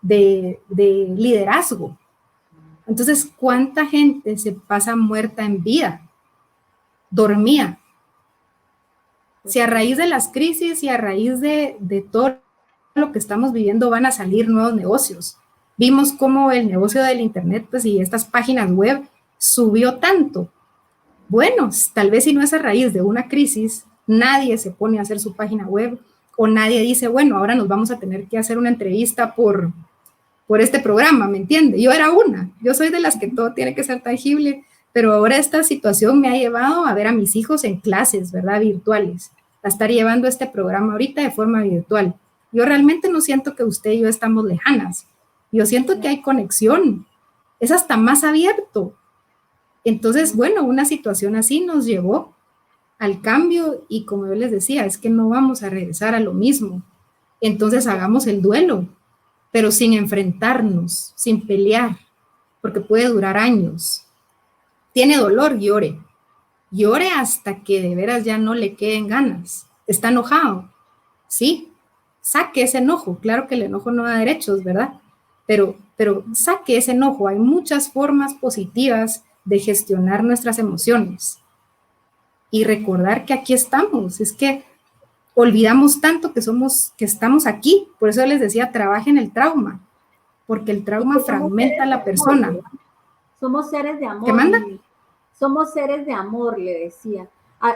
De liderazgo. Entonces, ¿cuánta gente se pasa muerta en vida? Dormía. Si a raíz de las crisis y a raíz de todo lo que estamos viviendo van a salir nuevos negocios. Vimos cómo el negocio del internet, pues, y estas páginas web subió tanto. Bueno, tal vez si no es a raíz de una crisis, nadie se pone a hacer su página web o nadie dice, bueno, ahora nos vamos a tener que hacer una entrevista por este programa, ¿me entiende? Yo soy de las que todo tiene que ser tangible, pero ahora esta situación me ha llevado a ver a mis hijos en clases, ¿verdad? Virtuales, a estar llevando este programa ahorita de forma virtual. Yo realmente no siento que usted y yo estamos lejanas, yo siento que hay conexión, es hasta más abierto. Entonces, bueno, una situación así nos llevó al cambio y como yo les decía, es que no vamos a regresar a lo mismo. Entonces hagamos el duelo, pero sin enfrentarnos, sin pelear, porque puede durar años. Tiene dolor, llore. Llore hasta que de veras ya no le queden ganas. Está enojado, sí, saque ese enojo. Claro que el enojo no da derechos, ¿verdad? Pero saque ese enojo. Hay muchas formas positivas de gestionar nuestras emociones. Y recordar que aquí estamos. Es que olvidamos tanto que estamos aquí. Por eso les decía, trabajen el trauma, porque el trauma fragmenta a la persona. Amor, somos seres de amor. ¿Qué manda? Somos seres de amor, le decía.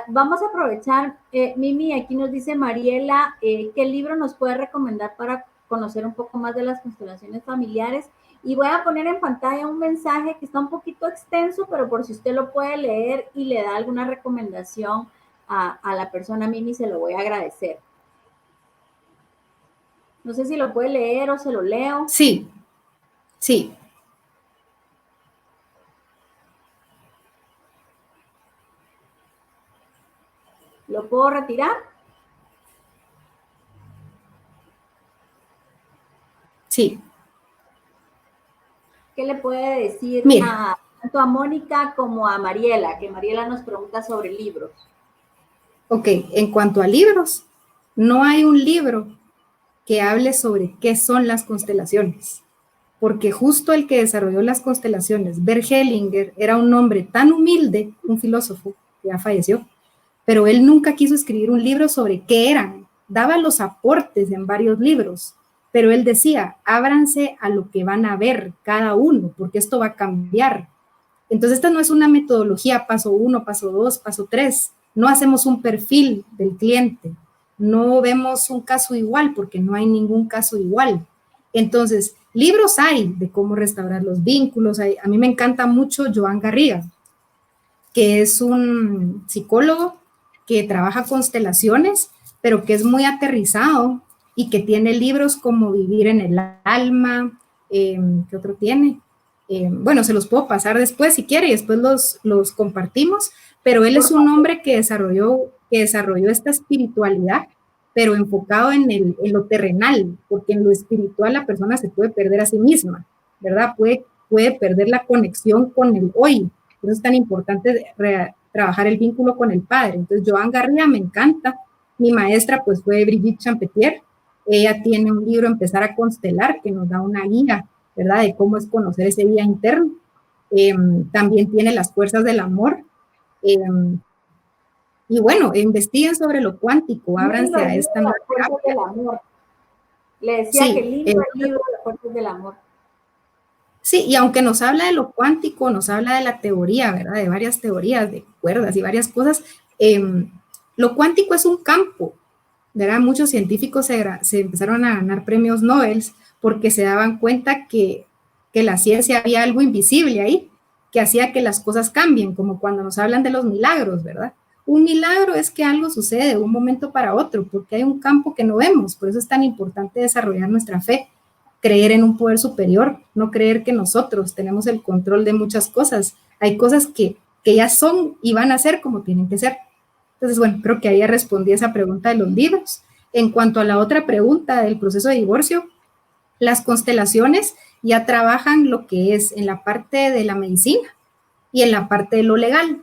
Vamos a aprovechar, Mimi, aquí nos dice Mariela, ¿qué libro nos puede recomendar para conocer un poco más de las constelaciones familiares? Y voy a poner en pantalla un mensaje que está un poquito extenso, pero por si usted lo puede leer y le da alguna recomendación a la persona, Mimi, se lo voy a agradecer. No sé si lo puede leer o se lo leo. Sí, sí. ¿Lo puedo retirar? Sí. ¿Qué le puede decir tanto a Mónica como a Mariela? Que Mariela nos pregunta sobre libros. Ok, en cuanto a libros, no hay un libro que hable sobre qué son las constelaciones, porque justo el que desarrolló las constelaciones, Bert Hellinger, era un hombre tan humilde, un filósofo que ya falleció, pero él nunca quiso escribir un libro sobre qué eran, daba los aportes en varios libros, pero él decía, ábranse a lo que van a ver cada uno, porque esto va a cambiar. Entonces, esta no es una metodología paso 1, paso 2, paso 3. No hacemos un perfil del cliente, no vemos un caso igual porque no hay ningún caso igual. Entonces, libros hay de cómo restaurar los vínculos. A mí me encanta mucho Joan Garriga, que es un psicólogo que trabaja constelaciones, pero que es muy aterrizado y que tiene libros como Vivir en el Alma, ¿qué otro tiene? Bueno, se los puedo pasar después si quiere y después los compartimos, pero él es un hombre que desarrolló esta espiritualidad, pero enfocado en lo terrenal, porque en lo espiritual la persona se puede perder a sí misma, ¿verdad? Puede perder la conexión con el hoy. Por eso es tan importante trabajar el vínculo con el padre. Entonces, Joan Garriga me encanta. Mi maestra, pues, fue Brigitte Champetier. Ella tiene un libro, Empezar a Constelar, que nos da una guía, ¿verdad?, de cómo es conocer ese día interno. También tiene Las Fuerzas del Amor. Y bueno, investiguen sobre lo cuántico, ábranse a esta nueva terapia. Del amor. Le decía sí, que lindo el libro de Las Fuerzas del Amor. Sí, y aunque nos habla de lo cuántico, nos habla de la teoría, ¿verdad?, de varias teorías, de cuerdas y varias cosas, lo cuántico es un campo, ¿verdad? Muchos científicos se empezaron a ganar premios Nobel porque se daban cuenta que la ciencia había algo invisible ahí, que hacía que las cosas cambien, como cuando nos hablan de los milagros, ¿verdad? Un milagro es que algo sucede de un momento para otro, porque hay un campo que no vemos, por eso es tan importante desarrollar nuestra fe, creer en un poder superior, no creer que nosotros tenemos el control de muchas cosas. Hay cosas que ya son y van a ser como tienen que ser. Entonces, bueno, creo que ahí ya respondí esa pregunta de los libros. En cuanto a la otra pregunta del proceso de divorcio, las constelaciones ya trabajan lo que es en la parte de la medicina y en la parte de lo legal,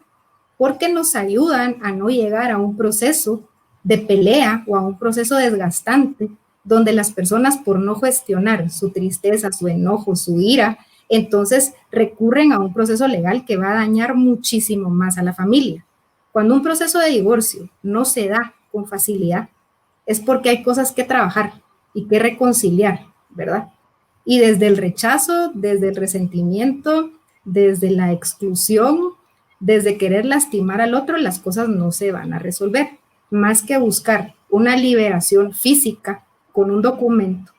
porque nos ayudan a no llegar a un proceso de pelea o a un proceso desgastante donde las personas, por no gestionar su tristeza, su enojo, su ira, entonces recurren a un proceso legal que va a dañar muchísimo más a la familia. Cuando un proceso de divorcio no se da con facilidad, es porque hay cosas que trabajar y que reconciliar, ¿verdad? Y desde el rechazo, desde el resentimiento, desde la exclusión, desde querer lastimar al otro, las cosas no se van a resolver. Más que buscar una liberación física con un documento,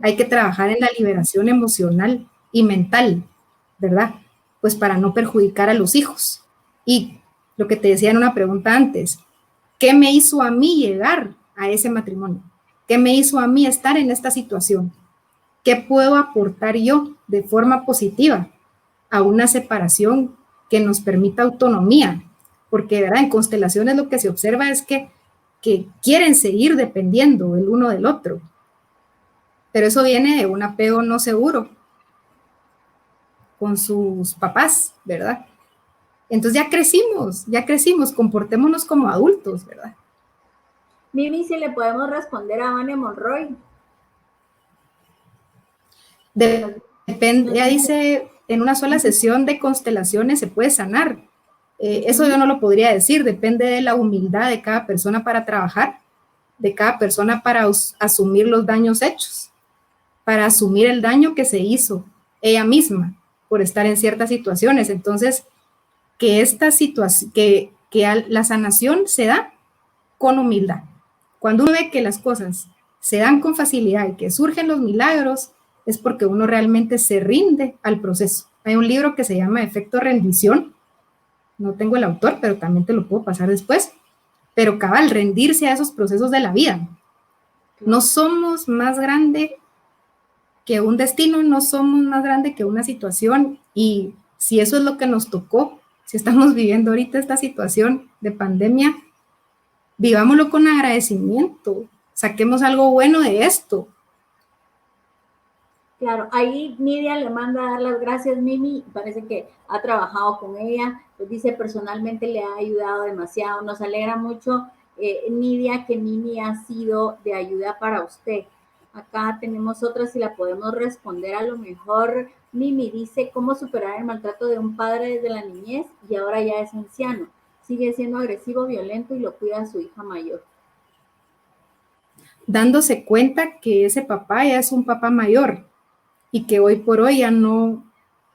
hay que trabajar en la liberación emocional y mental, ¿verdad? Pues para no perjudicar a los hijos. Y lo que te decía en una pregunta antes, ¿qué me hizo a mí llegar a ese matrimonio? ¿Qué me hizo a mí estar en esta situación? ¿Qué puedo aportar yo de forma positiva a una separación que nos permita autonomía? Porque, ¿verdad?, en constelaciones lo que se observa es que quieren seguir dependiendo el uno del otro. Pero eso viene de un apego no seguro con sus papás, ¿verdad? Entonces ya crecimos, comportémonos como adultos, ¿verdad? Mimi, si le podemos responder a Vane Monroy. Depende, ella dice, en una sola sesión de constelaciones se puede sanar. Eso yo no lo podría decir, depende de la humildad de cada persona para trabajar, de cada persona para asumir los daños hechos, para asumir el daño que se hizo ella misma por estar en ciertas situaciones. Entonces, que esta situación, la sanación se da con humildad. Cuando uno ve que las cosas se dan con facilidad y que surgen los milagros, es porque uno realmente se rinde al proceso. Hay un libro que se llama Efecto Rendición, no tengo el autor, pero también te lo puedo pasar después, pero cabal, rendirse a esos procesos de la vida. No somos más grande que un destino, no somos más grande que una situación, y si eso es lo que nos tocó, si estamos viviendo ahorita esta situación de pandemia, vivámoslo con agradecimiento, saquemos algo bueno de esto. Claro, ahí Nidia le manda a dar las gracias, Mimi, parece que ha trabajado con ella, pues dice personalmente le ha ayudado demasiado, nos alegra mucho, Nidia, que Mimi ha sido de ayuda para usted. Acá tenemos otra, si la podemos responder a lo mejor. Mimi dice, ¿cómo superar el maltrato de un padre desde la niñez y ahora ya es anciano? Sigue siendo agresivo, violento y lo cuida a su hija mayor. Dándose cuenta que ese papá ya es un papá mayor y que hoy por hoy ya no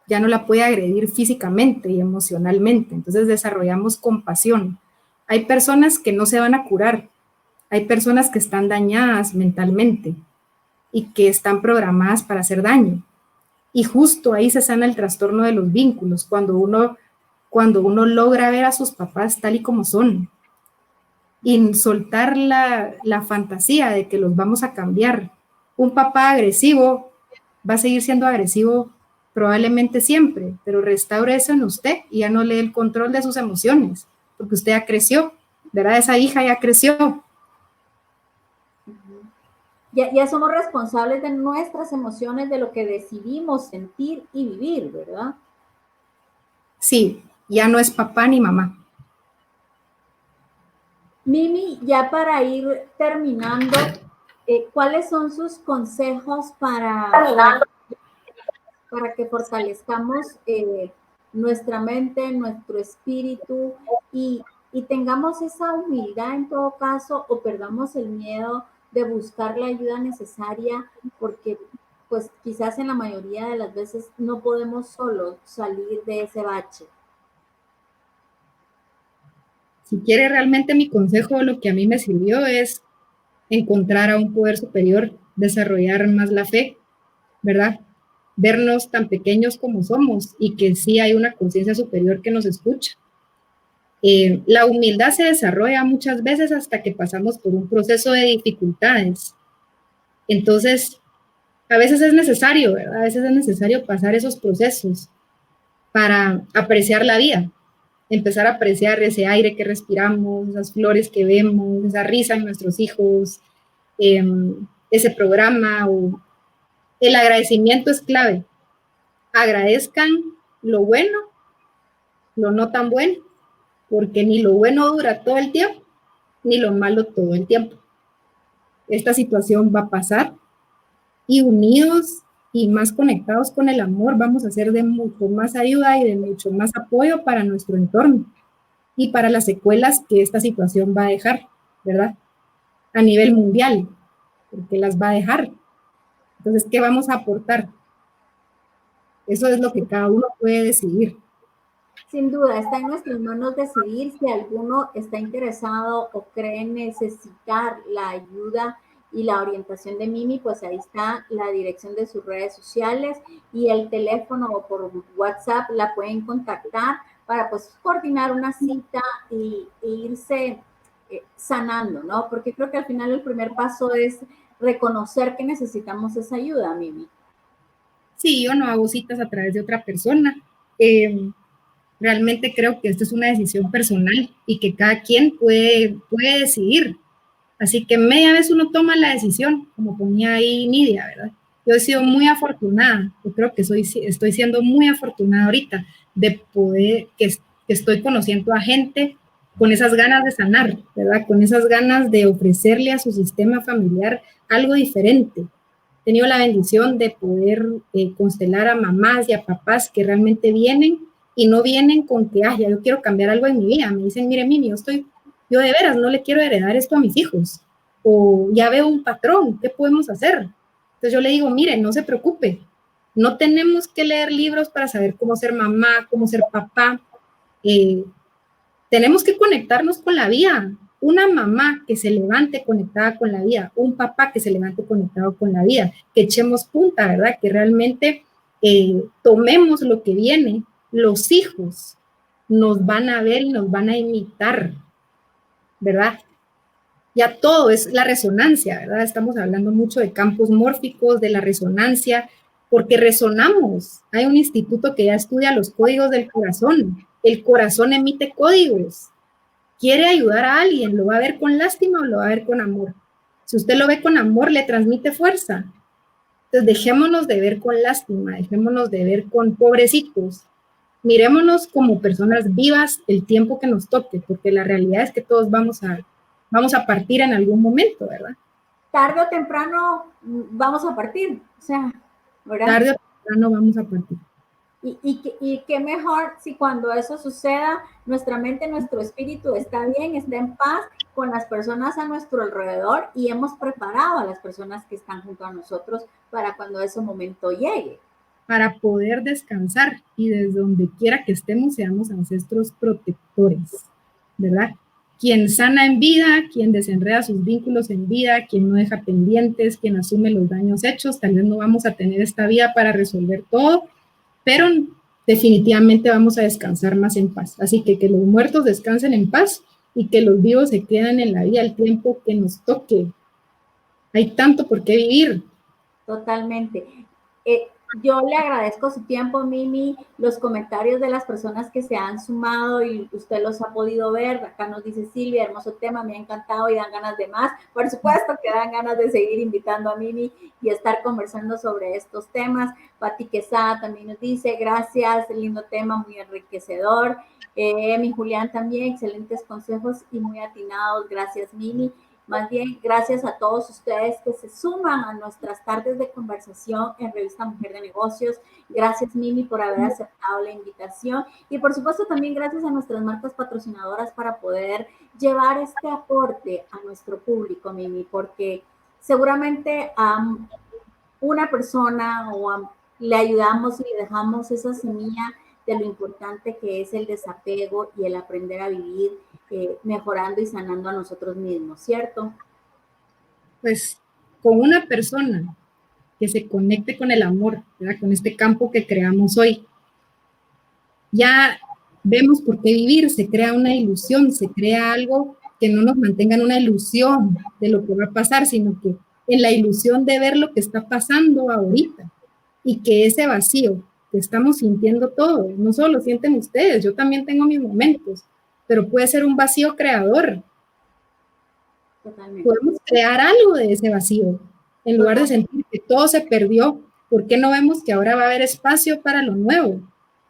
la puede agredir físicamente y emocionalmente. Entonces desarrollamos compasión. Hay personas que no se van a curar, hay personas que están dañadas mentalmente y que están programadas para hacer daño. Y justo ahí se sana el trastorno de los vínculos, cuando uno logra ver a sus papás tal y como son y soltar la fantasía de que los vamos a cambiar. Un papá agresivo va a seguir siendo agresivo probablemente siempre, pero restaure eso en usted y ya no le dé el control de sus emociones, porque usted ya creció, ¿verdad? Esa hija ya creció. Ya somos responsables de nuestras emociones, de lo que decidimos sentir y vivir, ¿verdad? Sí, ya no es papá ni mamá. Mimi, ya para ir terminando, ¿cuáles son sus consejos para que fortalezcamos nuestra mente, nuestro espíritu y tengamos esa humildad en todo caso, o perdamos el miedo de buscar la ayuda necesaria, porque pues quizás en la mayoría de las veces no podemos solo salir de ese bache? Si quiere realmente mi consejo, lo que a mí me sirvió es encontrar a un poder superior, desarrollar más la fe, ¿verdad? Vernos tan pequeños como somos y que sí hay una conciencia superior que nos escucha. La humildad se desarrolla muchas veces hasta que pasamos por un proceso de dificultades. Entonces, a veces es necesario, ¿verdad? A veces es necesario pasar esos procesos para apreciar la vida, empezar a apreciar ese aire que respiramos, esas flores que vemos, esa risa en nuestros hijos, ese programa. O el agradecimiento es clave. Agradezcan lo bueno, lo no tan bueno, porque ni lo bueno dura todo el tiempo, ni lo malo todo el tiempo. Esta situación va a pasar y unidos y más conectados con el amor vamos a ser de mucho más ayuda y de mucho más apoyo para nuestro entorno y para las secuelas que esta situación va a dejar, ¿verdad? A nivel mundial, porque las va a dejar. Entonces, ¿qué vamos a aportar? Eso es lo que cada uno puede decidir. Sin duda, está en nuestras manos decidir si alguno está interesado o cree necesitar la ayuda y la orientación de Mimi, pues ahí está la dirección de sus redes sociales y el teléfono, o por WhatsApp la pueden contactar para pues coordinar una cita e irse sanando, ¿no? Porque creo que al final el primer paso es reconocer que necesitamos esa ayuda, Mimi. Sí, yo no hago citas a través de otra persona. Realmente creo que esto es una decisión personal y que cada quien puede decidir. Así que media vez uno toma la decisión, como ponía ahí Nidia, ¿verdad? Yo he sido muy afortunada, yo creo que estoy siendo muy afortunada ahorita de poder, que estoy conociendo a gente con esas ganas de sanar, ¿verdad? Con esas ganas de ofrecerle a su sistema familiar algo diferente. He tenido la bendición de poder constelar a mamás y a papás que realmente vienen y no vienen con que, ya quiero cambiar algo en mi vida. Me dicen, mire, Mimi, yo de veras no le quiero heredar esto a mis hijos. o ya veo un patrón, ¿qué podemos hacer? Entonces yo le digo, mire, no se preocupe, no tenemos que leer libros para saber cómo ser mamá, cómo ser papá. Tenemos que conectarnos con la vida. Una mamá que se levante conectada con la vida, un papá que se levante conectado con la vida, que echemos punta, ¿verdad? Que realmente tomemos lo que viene. Los hijos nos van a ver y nos van a imitar, ¿verdad? Ya todo es la resonancia, ¿verdad? Estamos hablando mucho de campos mórficos, de la resonancia, porque resonamos. Hay un instituto que ya estudia los códigos del corazón. El corazón emite códigos. Quiere ayudar a alguien, ¿lo va a ver con lástima o lo va a ver con amor? Si usted lo ve con amor, le transmite fuerza. Entonces, dejémonos de ver con lástima, dejémonos de ver con pobrecitos. Mirémonos como personas vivas el tiempo que nos toque, porque la realidad es que todos vamos a partir en algún momento, ¿verdad? Tarde o temprano vamos a partir, o sea, ¿verdad? Tarde o temprano vamos a partir. Y qué mejor si cuando eso suceda, nuestra mente, nuestro espíritu está bien, está en paz con las personas a nuestro alrededor y hemos preparado a las personas que están junto a nosotros para cuando ese momento llegue. Para poder descansar y desde donde quiera que estemos seamos ancestros protectores, ¿verdad? Quien sana en vida, quien desenreda sus vínculos en vida, quien no deja pendientes, quien asume los daños hechos. Tal vez no vamos a tener esta vida para resolver todo, pero definitivamente vamos a descansar más en paz. Así que los muertos descansen en paz y que los vivos se queden en la vida el tiempo que nos toque. Hay tanto por qué vivir. Totalmente. Yo le agradezco su tiempo, Mimi, los comentarios de las personas que se han sumado y usted los ha podido ver. Acá nos dice Silvia, hermoso tema, me ha encantado y dan ganas de más. Por supuesto que dan ganas de seguir invitando a Mimi y estar conversando sobre estos temas. Pati Quesada también nos dice, gracias, lindo tema, muy enriquecedor. Mi Julián también, excelentes consejos y muy atinados. Gracias, Mimi. Más bien, gracias a todos ustedes que se suman a nuestras tardes de conversación en Revista Mujer de Negocios. Gracias, Mimi, por haber aceptado la invitación. Y por supuesto, también gracias a nuestras marcas patrocinadoras para poder llevar este aporte a nuestro público, Mimi, porque seguramente a una persona le ayudamos y le dejamos esa semilla de lo importante que es el desapego y el aprender a vivir mejorando y sanando a nosotros mismos, ¿cierto? Pues con una persona que se conecte con el amor, ¿verdad? Con este campo que creamos hoy, ya vemos por qué vivir, se crea una ilusión, se crea algo que no nos mantenga en una ilusión de lo que va a pasar, sino que en la ilusión de ver lo que está pasando ahorita y que ese vacío que estamos sintiendo todos, no solo lo sienten ustedes, yo también tengo mis momentos, pero puede ser un vacío creador. Totalmente. Podemos crear algo de ese vacío, en lugar de sentir que todo se perdió. ¿Por qué no vemos que ahora va a haber espacio para lo nuevo?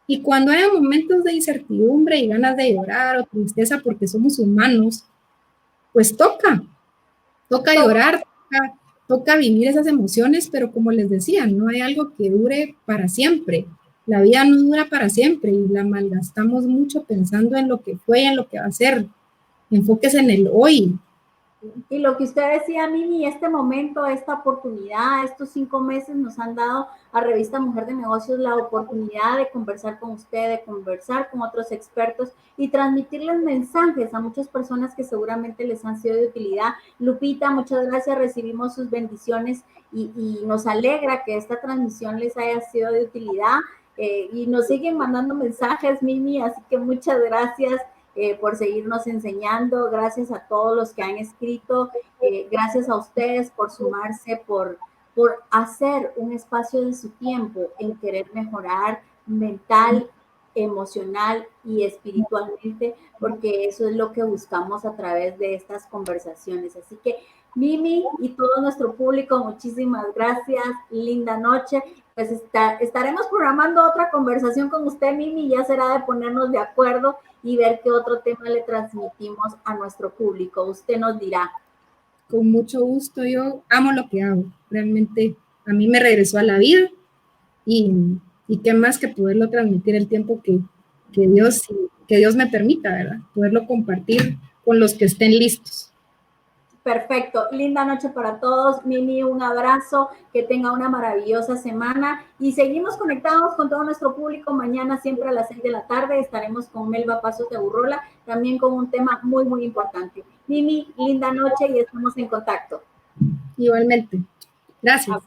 Y cuando haya momentos de incertidumbre y ganas de llorar o tristeza porque somos humanos, pues toca llorar, toca vivir esas emociones, pero como les decía, no hay algo que dure para siempre. La vida no dura para siempre y la malgastamos mucho pensando en lo que fue y en lo que va a ser. Enfóquese en el hoy. Y lo que usted decía, Mimi, este momento, esta oportunidad, estos 5 meses nos han dado a Revista Mujer de Negocios la oportunidad de conversar con usted, de conversar con otros expertos y transmitirles mensajes a muchas personas que seguramente les han sido de utilidad. Lupita, muchas gracias, recibimos sus bendiciones y nos alegra que esta transmisión les haya sido de utilidad y nos siguen mandando mensajes, Mimi, así que muchas gracias. Por seguirnos enseñando, gracias a todos los que han escrito, gracias a ustedes por sumarse, por hacer un espacio de su tiempo en querer mejorar mental, emocional y espiritualmente, porque eso es lo que buscamos a través de estas conversaciones. Así que Mimi y todo nuestro público, muchísimas gracias, linda noche. Pues estaremos programando otra conversación con usted, Mimi, ya será de ponernos de acuerdo y ver qué otro tema le transmitimos a nuestro público. Usted nos dirá. Con mucho gusto, yo amo lo que hago. Realmente a mí me regresó a la vida y qué más que poderlo transmitir el tiempo que Dios me permita, ¿verdad? Poderlo compartir con los que estén listos. Perfecto, linda noche para todos. Mimi, un abrazo, que tenga una maravillosa semana y seguimos conectados con todo nuestro público. Mañana siempre a las 6 de la tarde estaremos con Melba Pasos de Burrola, también con un tema muy, muy importante. Mimi, linda noche y estamos en contacto. Igualmente. Gracias.